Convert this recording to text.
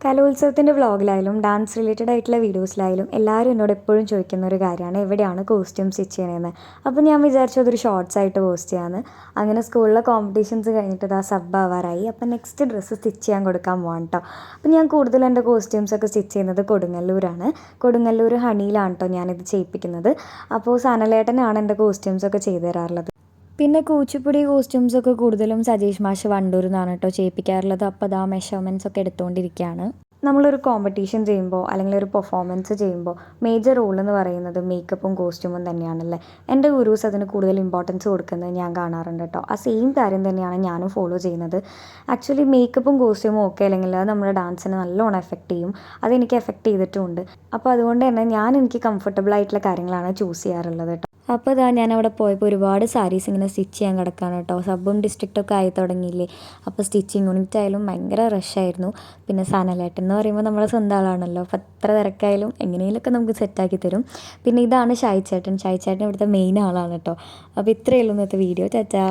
കലോത്സവത്തിൻ്റെ വ്ളോഗിലായാലും dance related ആയിട്ടുള്ള വീഡിയോസിലായാലും എല്ലാവരും എന്നോട് എപ്പോഴും ചോദിക്കുന്ന ഒരു കാര്യമാണ് എവിടെയാണ് കോസ്റ്റ്യൂം സ്റ്റിച്ച് ചെയ്യണതെന്ന്. അപ്പോൾ ഞാൻ വിചാരിച്ചു അതൊരു ഷോർട്സ് ആയിട്ട് പോസ്റ്റ് ചെയ്യാമെന്ന്. അങ്ങനെ സ്കൂളിലെ കോമ്പറ്റീഷൻസ് കഴിഞ്ഞിട്ട് ഇതാ സബ് ആവാറായി. അപ്പോൾ നെക്സ്റ്റ് ഡ്രസ്സ് സ്റ്റിച്ച് ചെയ്യാൻ കൊടുക്കാൻ പോകാം കേട്ടോ. അപ്പോൾ ഞാൻ കൂടുതൽ എൻ്റെ കോസ്റ്റ്യൂംസൊക്കെ സ്റ്റിച്ച് ചെയ്യുന്നത് കൊടുങ്ങല്ലൂരാണ്. കൊടുങ്ങല്ലൂർ ഹണിയിലാണ് കേട്ടോ ഞാനിത് ചെയ്യിപ്പിക്കുന്നത്. അപ്പോൾ സനലേട്ടനാണ് എൻ്റെ കോസ്റ്റ്യൂംസൊക്കെ ചെയ്തു തരാറുള്ളത്. പിന്നെ കൂച്ചിപ്പുടി കോസ്റ്റ്യൂംസൊക്കെ കൂടുതലും സജീഷ് മാഷ് വണ്ടൂരിൽ നിന്നാണ് കേട്ടോ ചെയ്യിപ്പിക്കാറുള്ളത്. അപ്പോൾ അതാ മെഷർമെൻറ്റ്സ് ഒക്കെ എടുത്തുകൊണ്ടിരിക്കുകയാണ്. നമ്മളൊരു കോമ്പറ്റീഷൻ ചെയ്യുമ്പോൾ അല്ലെങ്കിൽ ഒരു പെർഫോമൻസ് ചെയ്യുമ്പോൾ മേജർ റോൾ എന്ന് പറയുന്നത് മേക്കപ്പും കോസ്റ്റ്യൂമും തന്നെയാണല്ലേ. എൻ്റെ ഗുരൂസ് അതിന് കൂടുതൽ ഇമ്പോർട്ടൻസ് കൊടുക്കുന്നത് ഞാൻ കാണാറുണ്ട് കേട്ടോ. ആ സെയിം കാര്യം തന്നെയാണ് ഞാനും ഫോളോ ചെയ്യുന്നത്. ആക്ച്വലി മേക്കപ്പും കോസ്റ്റ്യൂമും ഒക്കെ അല്ലെങ്കിൽ അത് നമ്മുടെ ഡാൻസിനെ നല്ലോണം എഫക്റ്റ് ചെയ്യും. അതെനിക്ക് എഫക്റ്റ് ചെയ്തിട്ടുമുണ്ട്. അപ്പോൾ അതുകൊണ്ട് തന്നെ എനിക്ക് കംഫർട്ടബിൾ ആയിട്ടുള്ള കാര്യങ്ങളാണ് ചൂസ് ചെയ്യാറുള്ളത് കേട്ടോ. അപ്പോൾ ഇതാ ഞാൻ അവിടെ പോയപ്പോൾ ഒരുപാട് സാരീസ് ഇങ്ങനെ സ്റ്റിച്ച് ചെയ്യാൻ കിടക്കുകയാണ് കേട്ടോ. സബും ഡിസ്ട്രിക്റ്റൊക്കെ ആയി തുടങ്ങിയില്ലേ. അപ്പോൾ സ്റ്റിച്ചിങ് യൂണിറ്റ് ആയാലും ഭയങ്കര റഷായിരുന്നു. പിന്നെ സനലേട്ടൻ എന്ന് പറയുമ്പോൾ നമ്മുടെ സ്വന്തം ആളാണല്ലോ. അപ്പോൾ എത്ര തിരക്കായാലും എങ്ങനെയെങ്കിലുമൊക്കെ നമുക്ക് സെറ്റാക്കി തരും. പിന്നെ ഇതാണ് ഷായി ചേട്ടൻ ഇവിടുത്തെ മെയിൻ ആളാണ് കേട്ടോ. അപ്പോൾ ഇത്രയേ ഉള്ളൂ ഇന്നത്തെ വീഡിയോ. ചാച്ചാ.